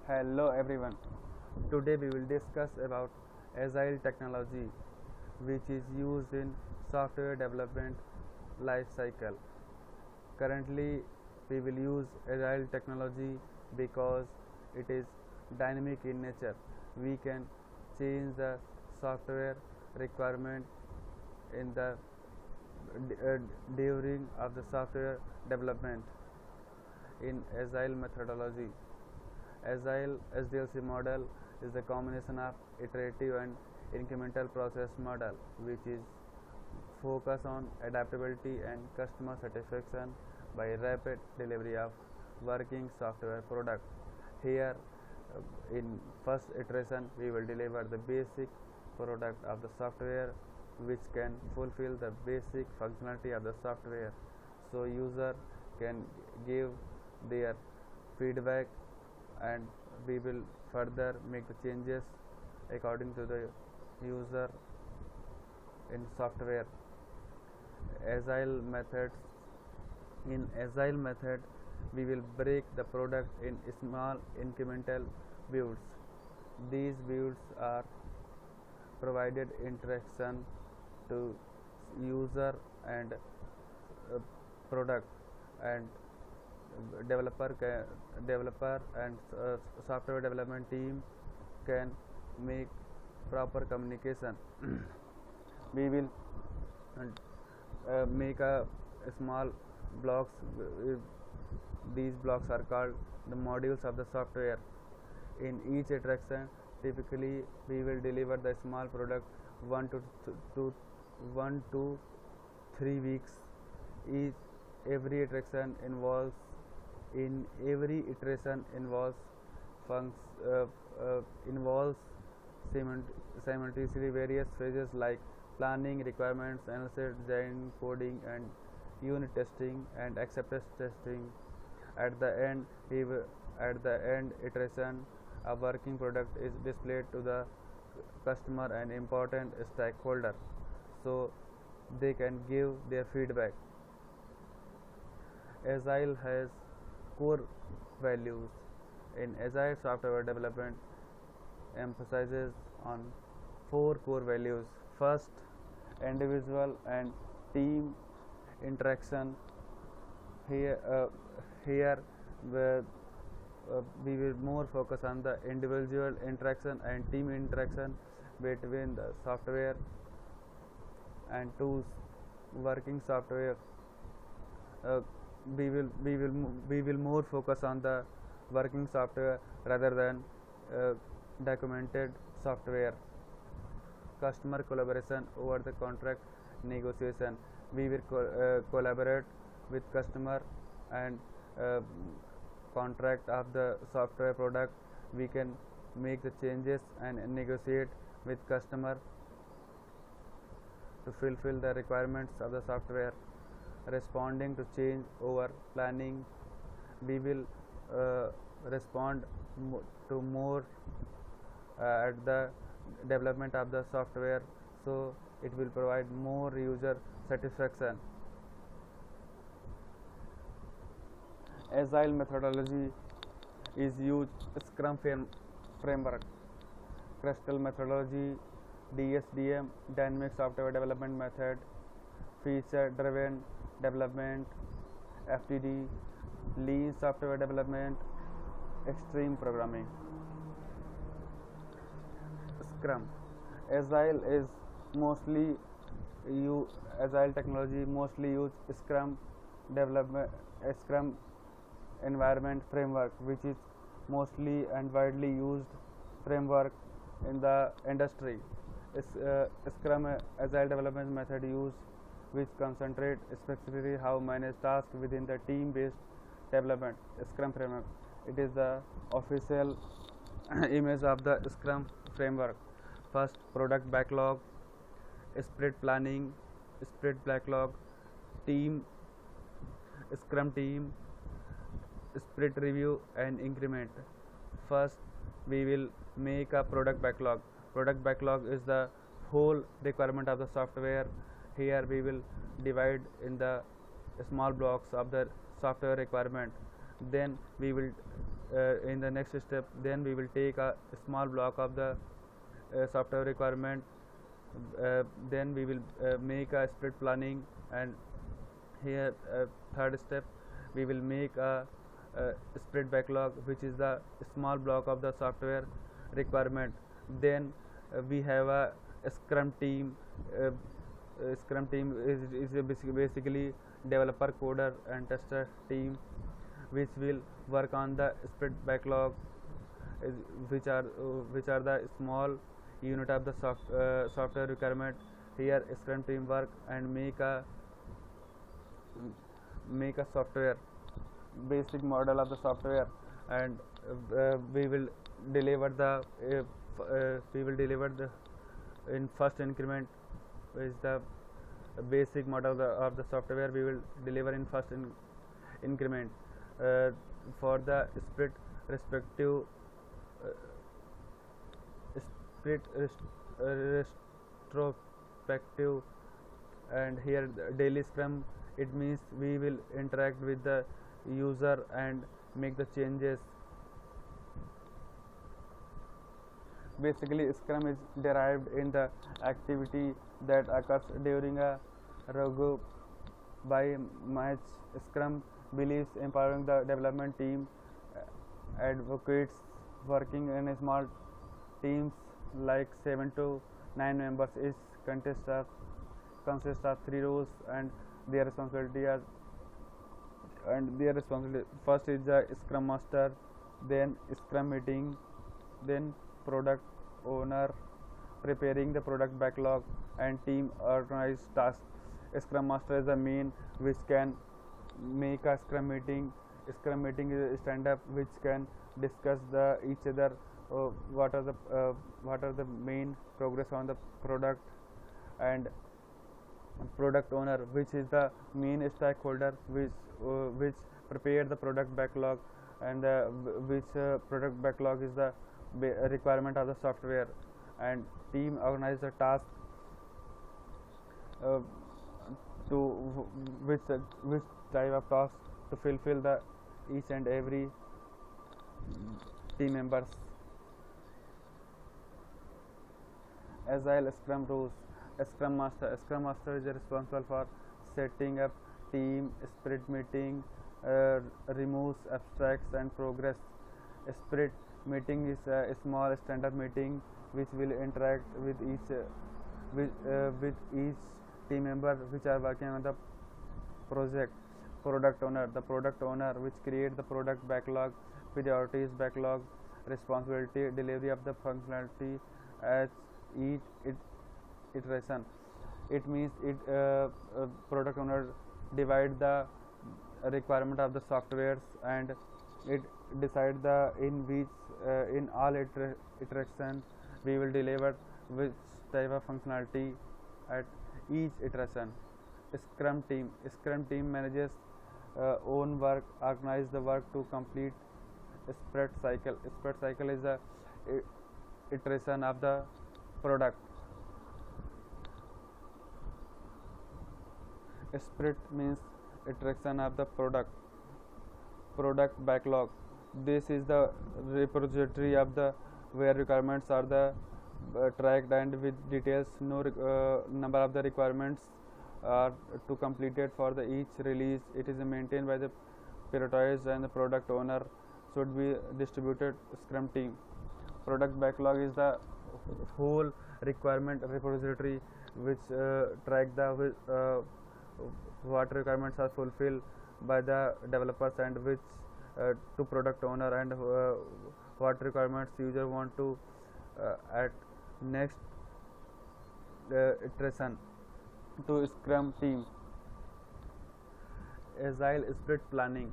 Hello everyone. Today we will discuss about agile technology which is used in software development life cycle. Currently we will use agile technology because it is dynamic in nature. We can change the software requirement in the uh, during of the software development in agile methodology. Agile SDLC model is the combination of iterative and incremental process model which is focus on adaptability and customer satisfaction by rapid delivery of working software product. Here in first iteration we will deliver the basic product of the software which can fulfill the basic functionality of the software, so user can give their feedback and we will further make the changes according to the user in software. Agile methods. In agile method we will break the product in small incremental builds. These builds are provided interaction to user and product, and developer and software development team can make proper communication. We will make a small blocks. These blocks are called the modules of the software. In each interaction typically we will deliver the small product 1 to 3 weeks. each every interaction involves in every iteration involves involves simultaneously various phases like planning, requirements analysis, design, coding, and unit testing and acceptance testing. At the end, iteration, a working product is displayed to the customer and important stakeholder, so they can give their feedback. Agile has core values. In Agile software development emphasizes on four core values. First, individual and team interaction. Here we will more focus on the individual interaction and team interaction between the software and tools. Working software, uh, we will more focus on the working software rather than uh, documented software. Customer collaboration over the contract negotiation. We will collaborate with customer and uh, contract of the software product. We can make the changes and negotiate with customer to fulfill the requirements of the software. Responding to change over planning. We will respond to more at the development of the software, so it will provide more user satisfaction. Agile methodology is used Scrum framework, Crystal methodology, DSDM, dynamic software development method, feature driven development, FTD, lean software development, extreme programming. Scrum. Agile is mostly Agile technology mostly use Scrum environment framework, which is mostly and widely used framework in the industry. Scrum Agile development method use which concentrate specifically how manage tasks within the team-based development. Scrum framework. It is the official image of the Scrum framework. First, product backlog, sprint planning, sprint backlog, team, Scrum team, sprint review, and increment. First, we will make a product backlog. Product backlog is the whole requirement of the software. Here we will divide in the small blocks of the software requirement. Then we will in the next step, then we will take a small block of the software requirement. Then we will make a sprint planning, and here third step, we will make a sprint backlog, which is the small block of the software requirement. Then we have a scrum team. Scrum team is a basically developer, coder and tester team, which will work on the sprint backlog, which are the small unit of the software requirement. Here scrum team work and make a software, basic model of the software, and we will deliver the in first increment is the basic model of the software we will deliver in first increment. For the sprint respective split retrospective, and here daily scrum, it means we will interact with the user and make the changes. Basically, scrum is derived in the activity that occurs during a review by match. Scrum believes empowering the development team, advocates working in small teams like 7 to 9 members. Each consists of 3 roles and their responsibility. First is the Scrum Master, then Scrum Meeting, then Product Owner, preparing the product backlog, and team organized tasks. Scrum Master is the main which can make a Scrum Meeting. Scrum Meeting is a stand-up which can discuss each other what are the main progress on the product, and Product Owner, which is the main stakeholder which prepare the product backlog, and which product backlog is the requirement of the software, and team organize the task to which type of task to fulfill the each and every team members. Agile Scrum rules. Scrum Master is responsible for setting up team sprint meeting, removes abstracts and progress. Sprint meeting is a small stand-up meeting which will interact with each team member which are working on the project. Product Owner, the product owner which create the product backlog, priorities backlog, responsibility, delivery of the functionality as each iteration. It means product owner divide the requirement of the softwares, and it decide in all iterations we will deliver which type of functionality at each iteration. Scrum team manages own work, organize the work to complete sprint cycle. Sprint cycle is the iteration of the product. Sprint means iteration of the product backlog. This is the repository of the where requirements are the tracked and with details. Number of the requirements are to completed for the each release. It is maintained by the prioritized, and the product owner should be distributed Scrum team. Product backlog is the whole requirement repository which track the what requirements are fulfilled by the developers, and which to product owner, and what requirements user want to at next iteration to Scrum team. Agile sprint planning.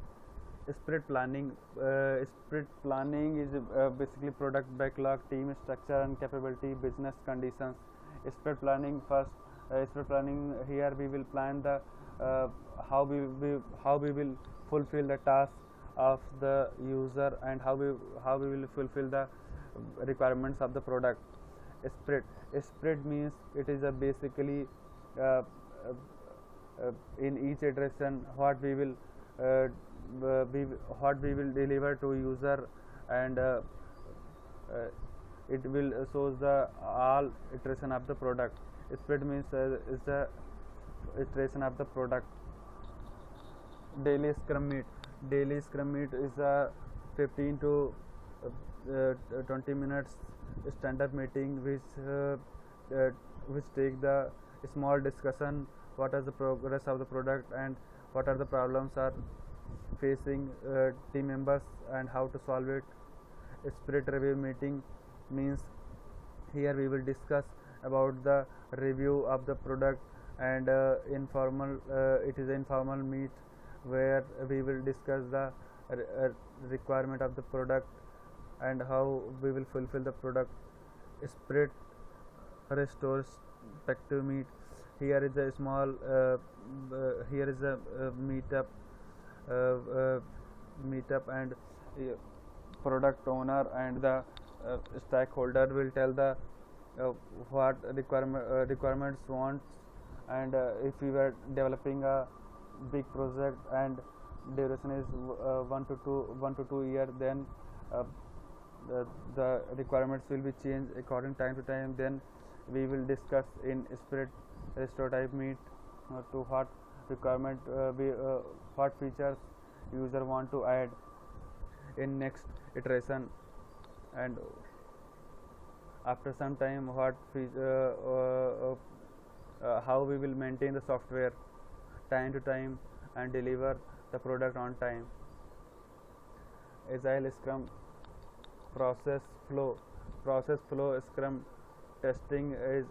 Sprint planning is basically product backlog, team structure and capability, business conditions. Sprint planning first. Sprint planning, here we will plan the how we will fulfill the task of the user, and how we will fulfill the requirements of the product. Sprint means it is a basically in each iteration what we will we what we will deliver to user, and uh, it will shows the all iteration of the product. Sprint means is the iteration of the product. Daily scrum meet is a 15 to 20 minutes stand-up meeting which take the small discussion what is the progress of the product and what are the problems are facing team members and how to solve it. Sprint review meeting means here we will discuss about the review of the product, and informal it is an informal meet where we will discuss the requirement of the product and how we will fulfill the product. Sprint retrospective meet, here is a small here is a uh, uh, meetup, and product owner and the stakeholder will tell the what requirements wants, and if we were developing a big project and duration is 1 to 2 year, then uh, the requirements will be changed according time to time. Then we will discuss in sprint retrotype meet to what requirement what features user want to add in next iteration, and after some time what how we will maintain the software time to time and deliver the product on time. Agile Scrum process flow. Scrum testing is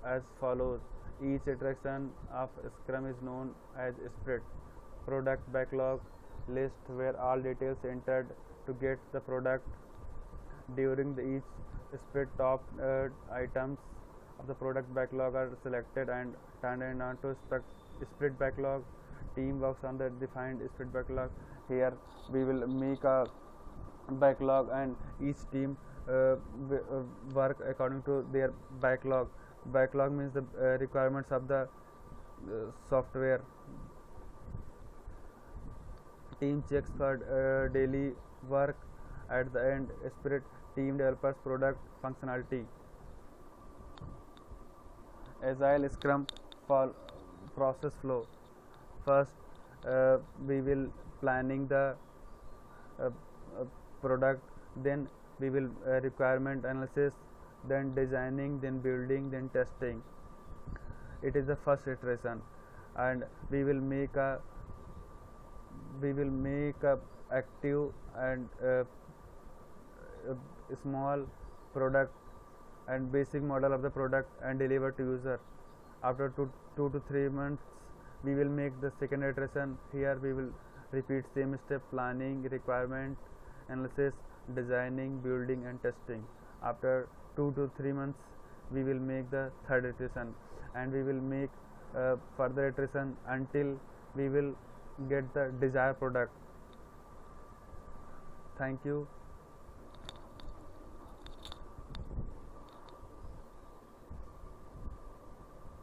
as follows. Each iteration of Scrum is known as sprint. Product backlog list, where all details entered to get the product. During each sprint, top items of the product backlog are selected and turned into sprint backlog. Team works on the defined sprint backlog. Here we will make a backlog, and each team work according to their backlog. Backlog means the requirements of the software. Team checks for daily work. At the end, sprint team develops product functionality. Agile Scrum for process flow. First we will planning the uh, product, then we will requirement analysis, then designing, then building, then testing. It is the first iteration, and we will make a active and small product and basic model of the product and deliver to user. After 2 to 3 months we will make the second iteration. Here we will repeat same step: planning, requirement analysis, designing, building and testing. After 2 to 3 months we will make the third iteration, and we will make further iteration until we will get the desired product. Thank you.